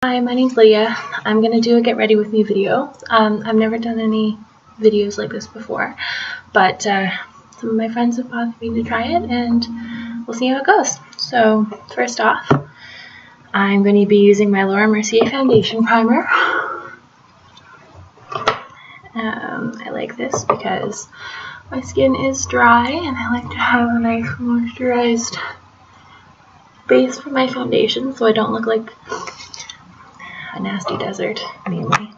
Hi, my name's Lydia. I'm going to do a get ready with me video. I've never done any videos like this before, but some of my friends have bothered me to try it and we'll see how it goes. So first off, I'm going to be using my Laura Mercier foundation primer. I like this because my skin is dry and I like to have a nice moisturized base for my foundation so I don't look like a nasty desert, mainly.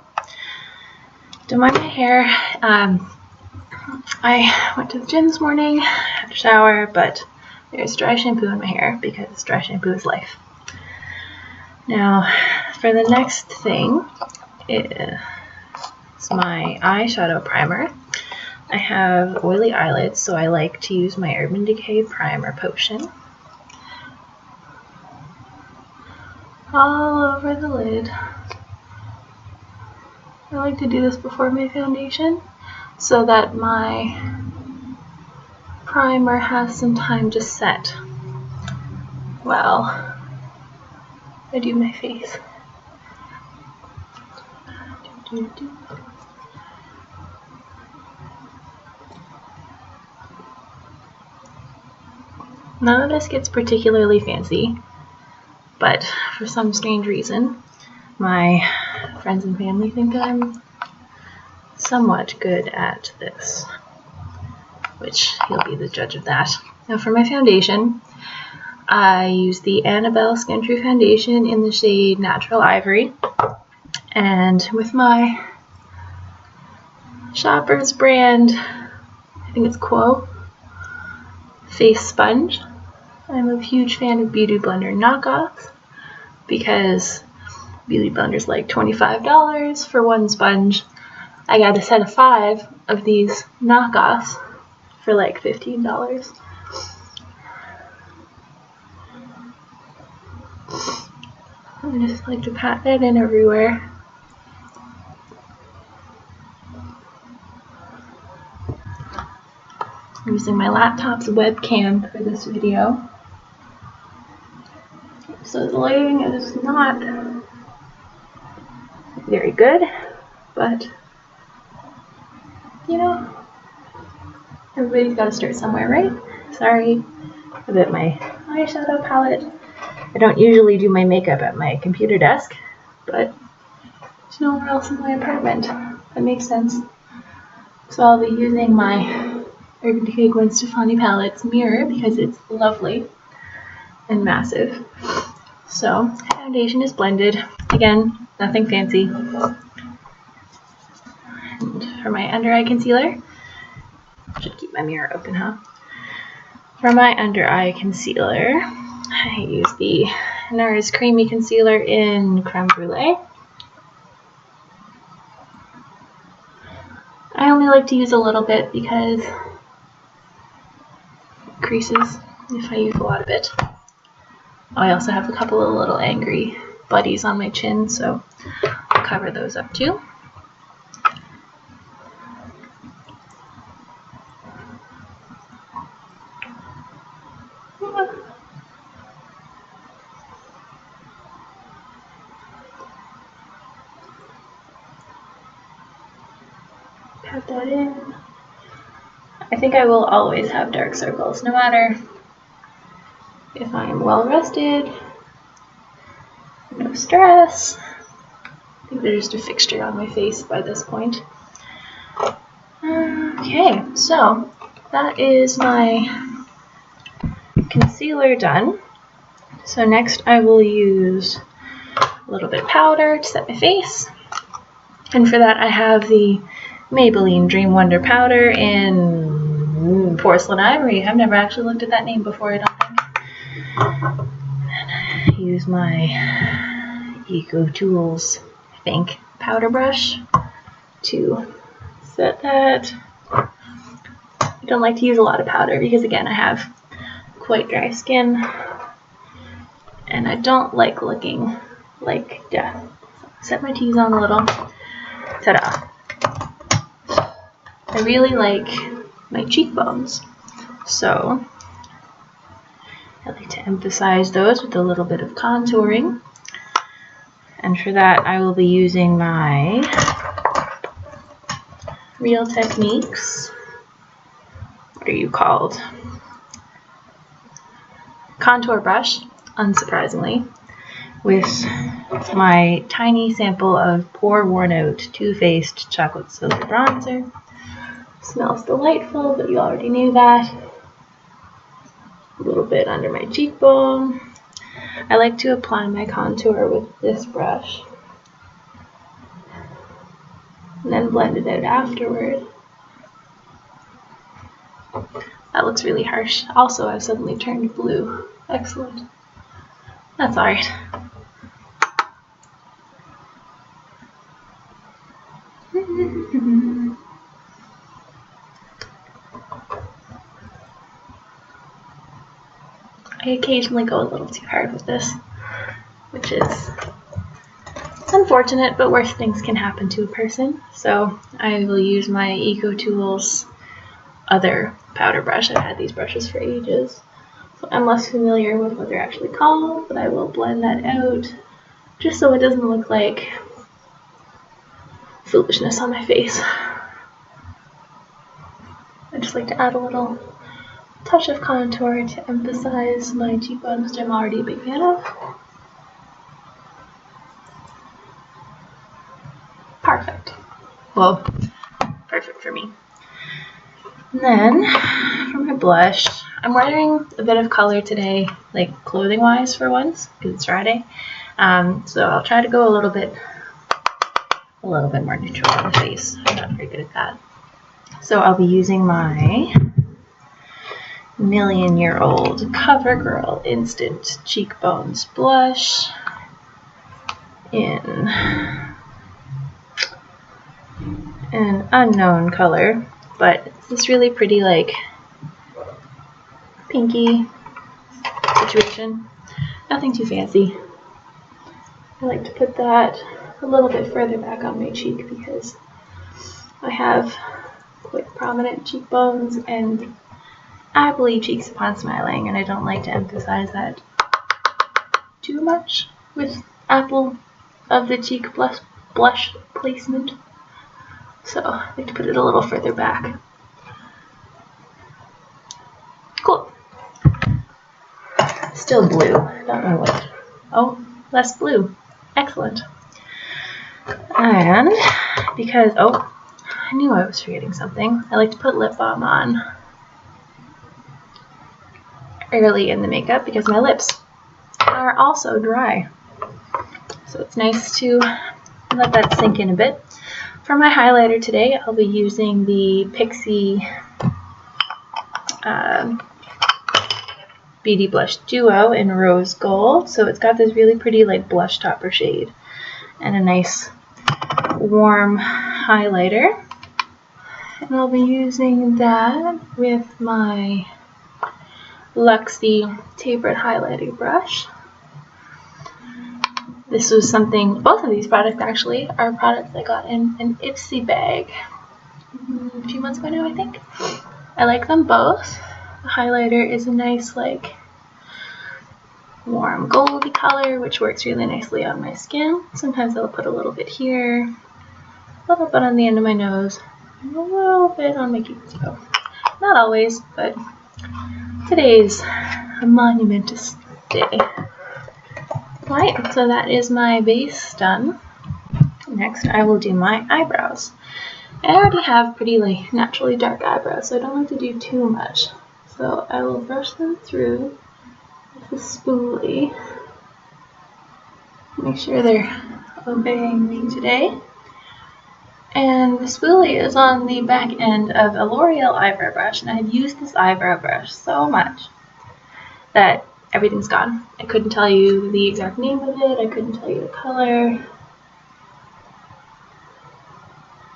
Done my hair. I went to the gym this morning, had a shower, but there's dry shampoo in my hair because dry shampoo is life. Now, for the next thing is my eyeshadow primer. I have oily eyelids, so I like to use my Urban Decay Primer Potion all over the lid. I like to do this before my foundation so that my primer has some time to set while I do my face. None of this gets particularly fancy, but for some strange reason, my friends and family think that I'm somewhat good at this, which you'll be the judge of that. Now for my foundation, I use the Annabelle Skin True Foundation in the shade Natural Ivory, and with my Shoppers brand, I think it's Quo, face sponge. I'm a huge fan of Beauty Blender knockoffs because Beauty Blender's like $25 for one sponge. I got a set of 5 of these knockoffs for like $15. I just like to pat that in everywhere. I'm using my laptop's webcam for this video, so the lighting is not very good, but you know, everybody's got to start somewhere, right? Sorry about my eyeshadow palette. I don't usually do my makeup at my computer desk, but there's nowhere else in my apartment. That makes sense. So I'll be using my Urban Decay Gwen Stefani palette's mirror because it's lovely and massive. So foundation is blended. Again, nothing fancy. And for my under eye concealer, I should keep my mirror open, huh? For my under eye concealer, I use the NARS Creamy Concealer in Creme Brulee. I only like to use a little bit because it creases if I use a lot of it. I also have a couple of little angry buddies on my chin, so I'll cover those up too. Pat that in. I think I will always have dark circles, no matter if I am well rested, no stress. I think they're just a fixture on my face by this point. Okay, so that is my concealer done. So next I will use a little bit of powder to set my face. And for that I have the Maybelline Dream Wonder powder in Porcelain Ivory. I've never actually looked at that name before, I don't think. And I use my Eco Tools, I think, powder brush to set that. I don't like to use a lot of powder because, again, I have quite dry skin and I don't like looking like death. Set my T's-on a little. Ta-da! I really like my cheekbones, so I like to emphasize those with a little bit of contouring. And for that, I will be using my Real Techniques, what are you called? Contour brush, unsurprisingly, with my tiny sample of Poor Worn Out Too Faced Chocolate Silver Bronzer. Smells delightful, but you already knew that. A little bit under my cheekbone. I like to apply my contour with this brush and then blend it out afterward. That looks really harsh. Also, I've suddenly turned blue. Excellent. That's alright. I occasionally go a little too hard with this, which is unfortunate, but worse things can happen to a person. So I will use my EcoTools other powder brush. I've had these brushes for ages, so I'm less familiar with what they're actually called, but I will blend that out just so it doesn't look like foolishness on my face. I just like to add a little touch of contour to emphasize my cheekbones, which I'm already a big fan of. Perfect. Well, perfect for me. And then, for my blush, I'm wearing a bit of color today, like clothing-wise for once, because it's Friday. So I'll try to go a little bit more neutral on the face. I'm not very good at that. So I'll be using my million-year-old CoverGirl Instant Cheekbones Blush in an unknown color, but it's this really pretty, like, pinky situation. Nothing too fancy. I like to put that a little bit further back on my cheek because I have quite prominent cheekbones and apple cheeks upon smiling, and I don't like to emphasize that too much with apple of the cheek blush placement. So I like to put it a little further back. Cool. Still blue. Don't know what. Oh, less blue. Excellent. And because, oh, I knew I was forgetting something. I like to put lip balm on early in the makeup because my lips are also dry. So it's nice to let that sink in a bit. For my highlighter today, I'll be using the Pixie Beauty Blush Duo in Rose Gold. So it's got this really pretty like blush topper shade and a nice warm highlighter. And I'll be using that with my Luxie Tapered Highlighting Brush. This was something, both of these products actually are products I got in an Ipsy bag a few months ago now, I think. I like them both. The highlighter is a nice, like, warm goldy color, which works really nicely on my skin. Sometimes I'll put a little bit here, a little bit on the end of my nose, and a little bit on my cupid's bow. Not always, but today's a monumentous day. Right, so that is my base done. Next, I will do my eyebrows. I already have pretty like naturally dark eyebrows, so I don't have to do too much. So I will brush them through with a spoolie. Make sure they're obeying me today. And the spoolie is on the back end of a L'Oreal eyebrow brush, and I've used this eyebrow brush so much that everything's gone. I couldn't tell you the exact name of it, I couldn't tell you the color,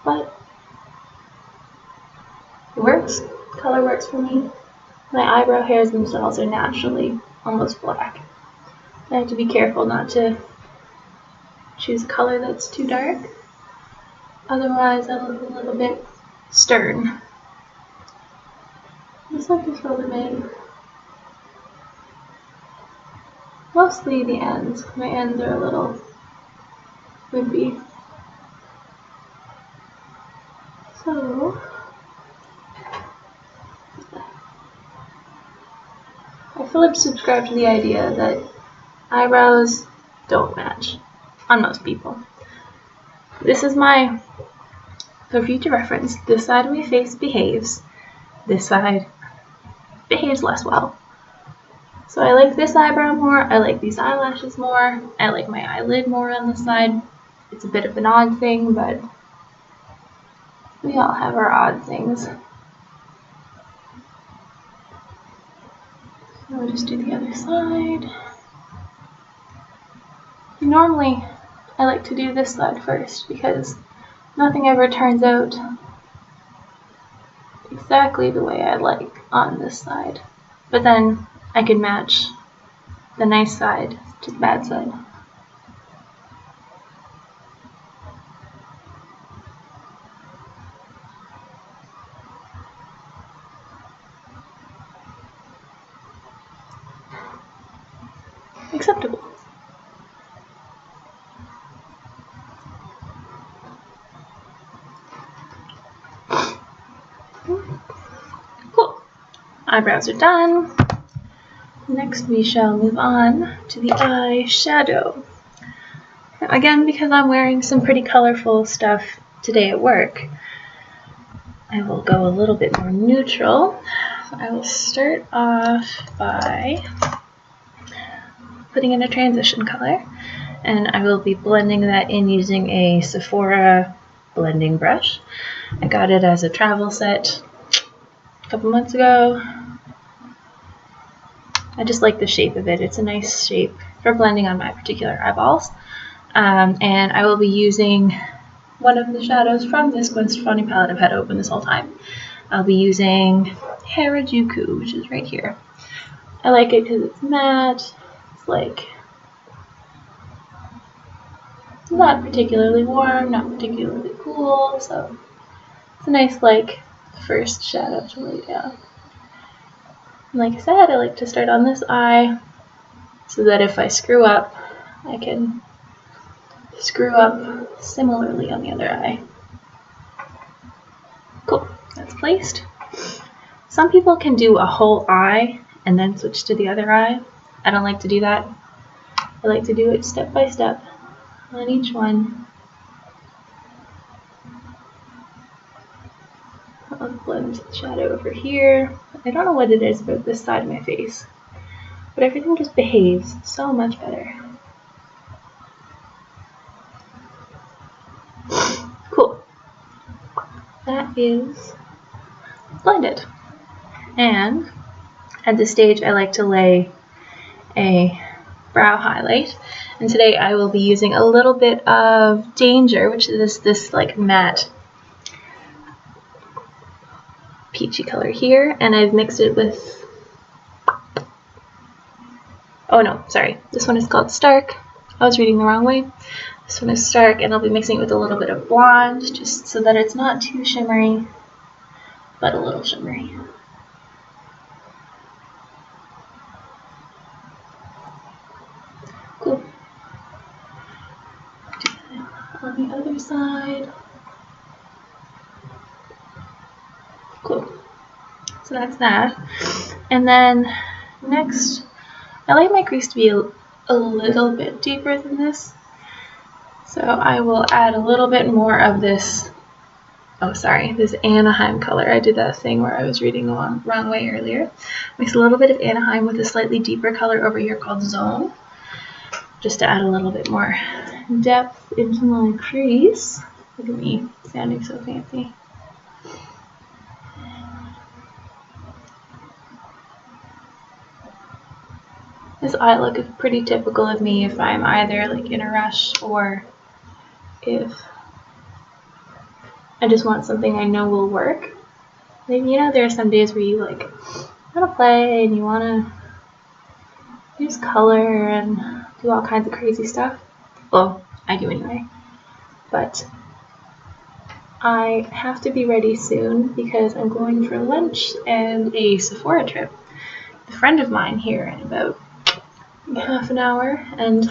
but it works. Color works for me. My eyebrow hairs themselves are naturally almost black. I have to be careful not to choose a color that's too dark, otherwise I look a little bit stern. Just like to fill them in. Mostly the ends. My ends are a little would be. So I fully subscribe to the idea that eyebrows don't match on most people. This is my, for future reference, this side of my face behaves, this side behaves less well. So I like this eyebrow more, I like these eyelashes more, I like my eyelid more on this side. It's a bit of an odd thing, but we all have our odd things. So I'll just do the other side. Normally, I like to do this side first because nothing ever turns out exactly the way I like on this side. But then I can match the nice side to the bad side. Acceptable. Cool. Eyebrows are done. Next we shall move on to the eyeshadow. Now, again, because I'm wearing some pretty colorful stuff today at work, I will go a little bit more neutral. I will start off by putting in a transition color, and I will be blending that in using a Sephora blending brush. I got it as a travel set a couple months ago. I just like the shape of it. It's a nice shape for blending on my particular eyeballs. And I will be using one of the shadows from this Gwen Stefani palette I've had open this whole time. I'll be using Harajuku, which is right here. I like it because it's matte. It's like not particularly warm, not particularly cool, so it's a nice like first shadow to lay down. And like I said, I like to start on this eye so that if I screw up, I can screw up similarly on the other eye. Cool, that's placed. Some people can do a whole eye and then switch to the other eye. I don't like to do that. I like to do it step by step on each one. I'll blend the shadow over here. I don't know what it is about this side of my face, but everything just behaves so much better. Cool. That is blended. And at this stage, I like to lay a brow highlight. And today I will be using a little bit of Danger, which is this like matte peachy color here, and I've mixed it with, oh no, sorry, this one is called Stark. I was reading the wrong way. This one is Stark, and I'll be mixing it with a little bit of blonde, just so that it's not too shimmery, but a little shimmery. Cool. Do that on the other side. Cool. So that's that. And then next, I like my crease to be a little bit deeper than this. So I will add a little bit more of this, oh sorry, this Anaheim color. I did that thing where I was reading the wrong way earlier. Mix a little bit of Anaheim with a slightly deeper color over here called Zone, just to add a little bit more depth into my crease. Look at me sounding so fancy. This eye look is pretty typical of me if I'm either like in a rush or if I just want something I know will work. Like, you know, there are some days where you like want to play and you want to use color and do all kinds of crazy stuff. Well, I do anyway. But I have to be ready soon because I'm going for lunch and a Sephora trip with a friend of mine here in about half an hour, and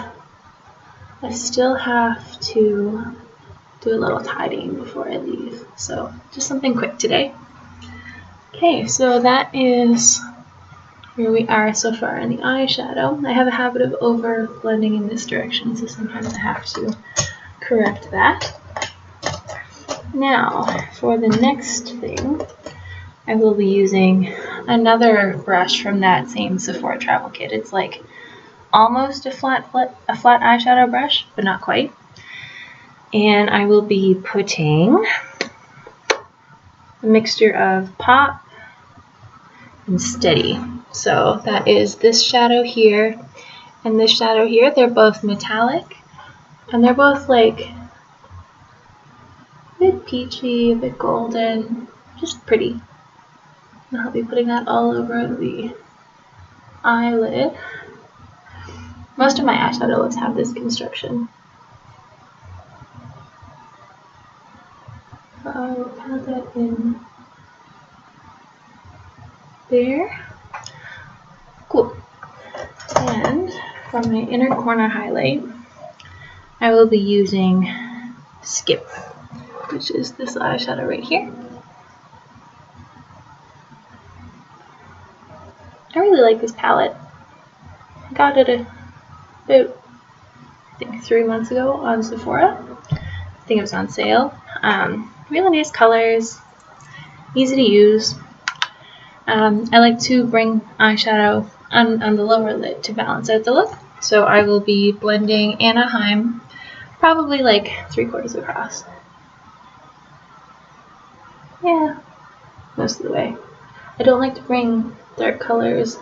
I still have to do a little tidying before I leave, so just something quick today. Okay, so that is where we are so far in the eyeshadow. I have a habit of over blending in this direction, so sometimes I have to correct that. Now, for the next thing, I will be using another brush from that same Sephora travel kit. It's like almost a flat eyeshadow brush, but not quite. And I will be putting a mixture of Pop and Steady. So that is this shadow here and this shadow here. They're both metallic, and they're both like a bit peachy, a bit golden, just pretty. I'll be putting that all over the eyelid. Most of my eyeshadow looks have this construction. So I will pat that in there. Cool. And from my inner corner highlight, I will be using Skip, which is this eyeshadow right here. I really like this palette. I got it about, I think, 3 months ago on Sephora. I think it was on sale. Really nice colors, easy to use. I like to bring eyeshadow on the lower lid to balance out the look. So I will be blending Anaheim, probably like 3/4 across. Yeah, most of the way. I don't like to bring dark colors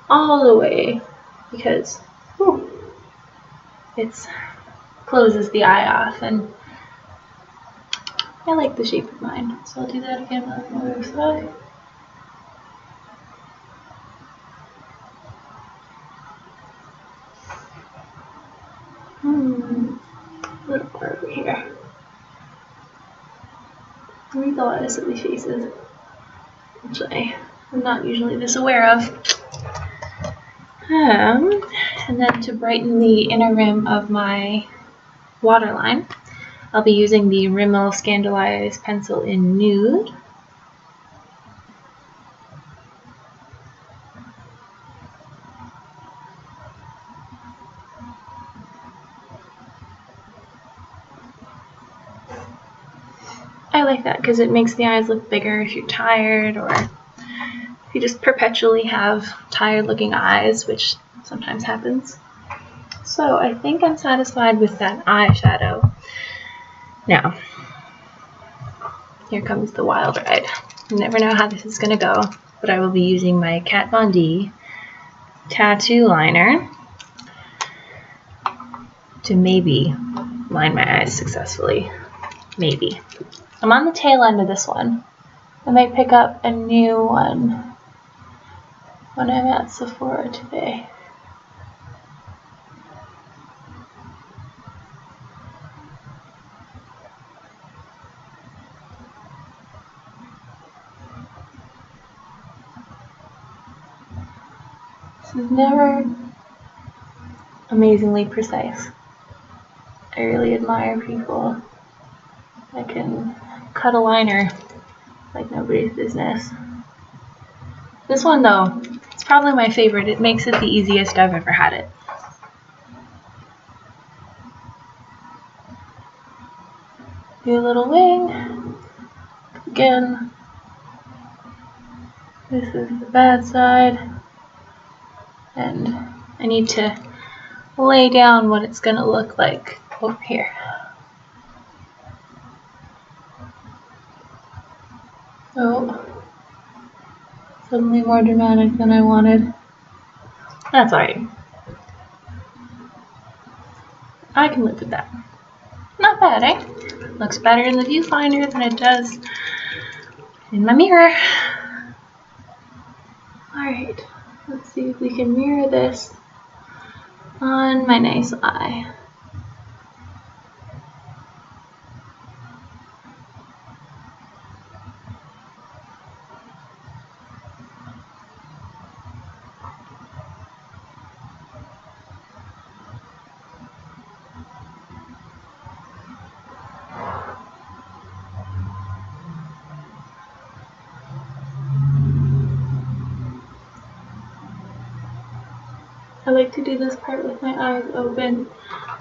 all the way because it closes the eye off, and I like the shape of mine. So I'll do that again on the other side. A little part over here. I make a lot of silly faces, which I'm not usually this aware of. And then to brighten the inner rim of my waterline, I'll be using the Rimmel Scandalized pencil in Nude. I like that because it makes the eyes look bigger if you're tired, or if you just perpetually have tired looking eyes, which sometimes happens. So I think I'm satisfied with that eyeshadow. Now, here comes the wild ride. You never know how this is going to go, but I will be using my Kat Von D tattoo liner to maybe line my eyes successfully. Maybe. I'm on the tail end of this one. I might pick up a new one when I'm at Sephora today. This is never amazingly precise. I really admire people that can cut a liner like nobody's business. This one though, it's probably my favorite. It makes it the easiest I've ever had it. Do a little wing. Again, this is the bad side. And I need to lay down what it's going to look like over here. Oh, suddenly more dramatic than I wanted. That's alright. I can live with that. Not bad, eh? Looks better in the viewfinder than it does in my mirror. Alright, let's see if we can mirror this on my nice eye. like to do this part with my eyes open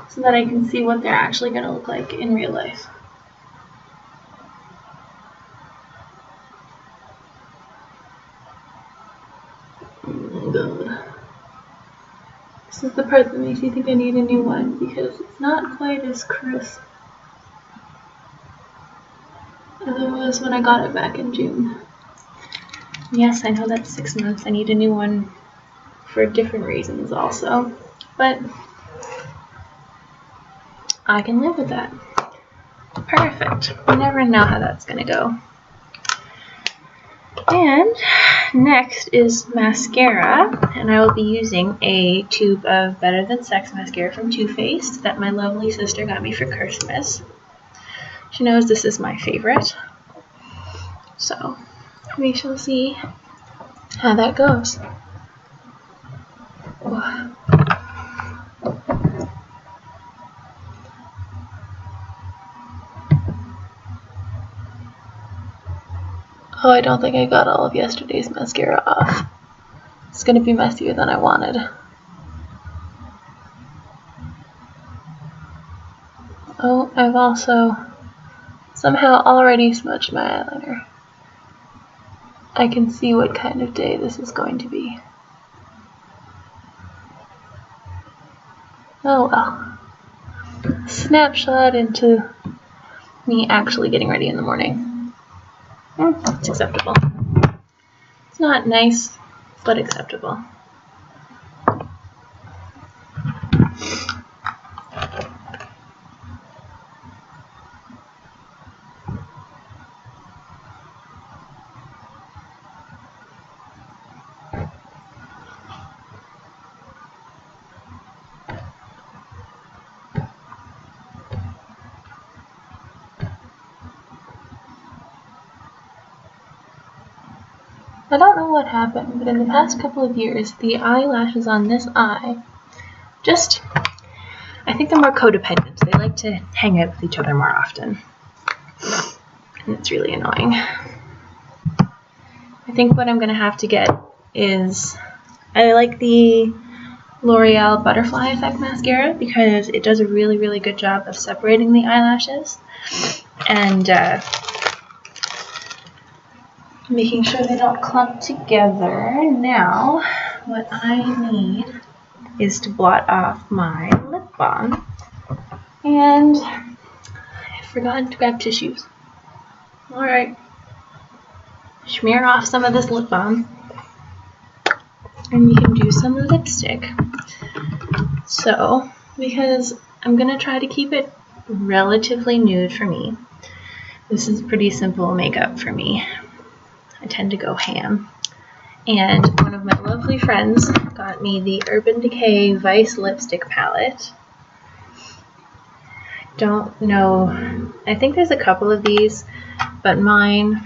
so that I can see what they're actually going to look like in real life. God. This is the part that makes me think I need a new one because it's not quite as crisp as it was when I got it back in June. Yes, I know that's 6 months. I need a new one for different reasons also, but I can live with that. Perfect. You never know how that's going to go. And next is mascara, and I will be using a tube of Better Than Sex mascara from Too Faced that my lovely sister got me for Christmas. She knows this is my favorite, so we shall see how that goes. Oh, I don't think I got all of yesterday's mascara off. It's going to be messier than I wanted. Oh, I've also somehow already smudged my eyeliner. I can see what kind of day this is going to be. Oh well. Snapshot into me actually getting ready in the morning. It's acceptable. It's not nice, but acceptable. I don't know what happened, but in the past couple of years, the eyelashes on this eye I think they're more codependent. They like to hang out with each other more often. And it's really annoying. I think what I'm going to have to get is, I like the L'Oreal Butterfly Effect Mascara because it does a really, really good job of separating the eyelashes and making sure they don't clump together. Now, what I need is to blot off my lip balm, and I've forgotten to grab tissues. Alright, smear off some of this lip balm, and you can do some lipstick. So, because I'm going to try to keep it relatively nude for me, this is pretty simple makeup for me. I tend to go ham. And one of my lovely friends got me the Urban Decay Vice Lipstick Palette. Don't know, I think there's a couple of these, but mine,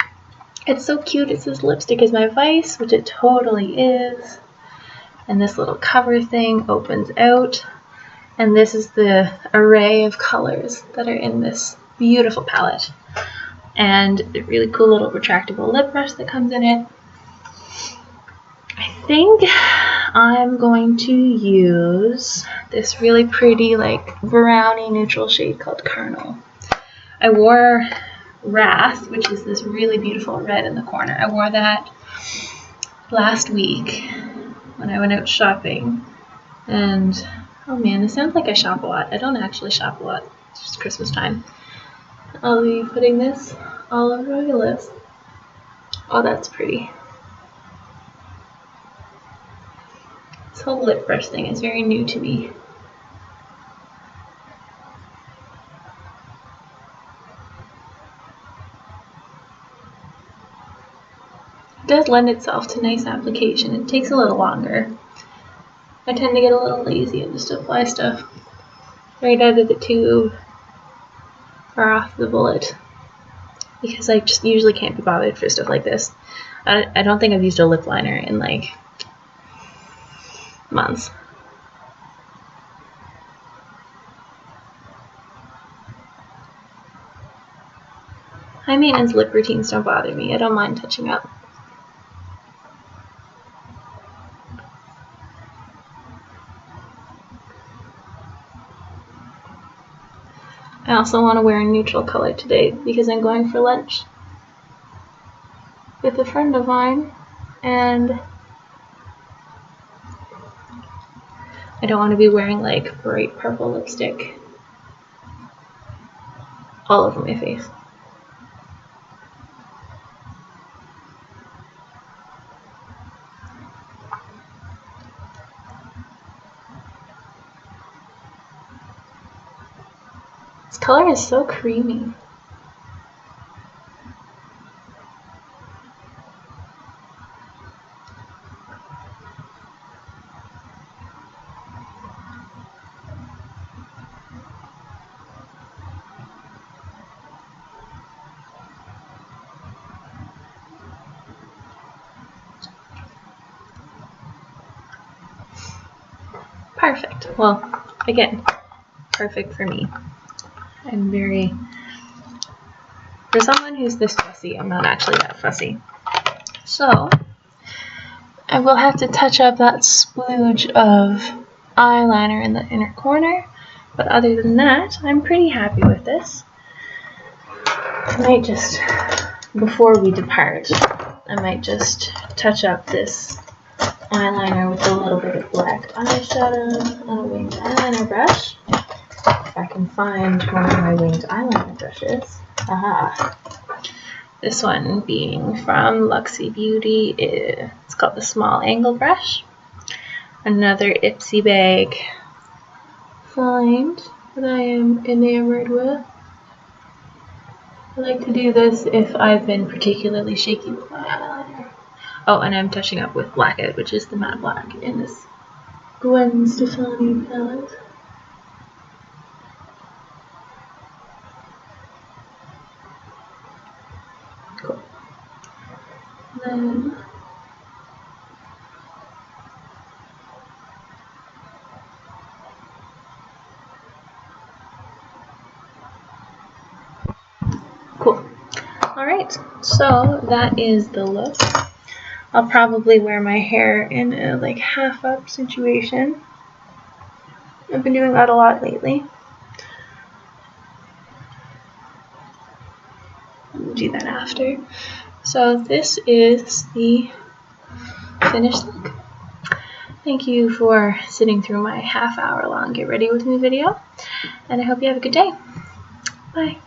it's so cute. It says lipstick is my vice, which it totally is. And this little cover thing opens out. And this is the array of colors that are in this beautiful palette. And a really cool little retractable lip brush that comes in it. I think I'm going to use this really pretty, like, brownie neutral shade called Carnal. I wore Wrath, which is this really beautiful red in the corner. I wore that last week when I went out shopping. And, oh man, this sounds like I shop a lot. I don't actually shop a lot. It's just Christmas time. I'll be putting this all over my lips. Oh, that's pretty. This whole lip brush thing is very new to me. It does lend itself to nice application. It takes a little longer. I tend to get a little lazy and just apply stuff right out of the tube or off the bullet because I just usually can't be bothered for stuff like this. I don't think I've used a lip liner in like months. High maintenance lip routines don't bother me. I don't mind touching up. I also want to wear a neutral color today because I'm going for lunch with a friend of mine, and I don't want to be wearing like bright purple lipstick all over my face. This color is so creamy. Perfect. Well, again, perfect for me. I'm very, for someone who's this fussy, I'm not actually that fussy. So, I will have to touch up that splooge of eyeliner in the inner corner, but other than that, I'm pretty happy with this. I might just, before we depart, I might just touch up this eyeliner with a little bit of black eyeshadow on a winged eyeliner brush. If I can find one of my winged eyeliner brushes. Aha! This one being from Luxie Beauty. It's called the small angle brush. Another Ipsy bag find that I am enamored with. I like to do this if I've been particularly shaky with my eyeliner. Oh, and I'm touching up with Blackout, which is the matte black in this Gwen Stefani palette. Cool. Then cool. Alright, so that is the look. I'll probably wear my hair in a like half up situation. I've been doing that a lot lately. I'll do that after. So this is the finished look. Thank you for sitting through my half-hour long get ready with me video, and I hope you have a good day. Bye.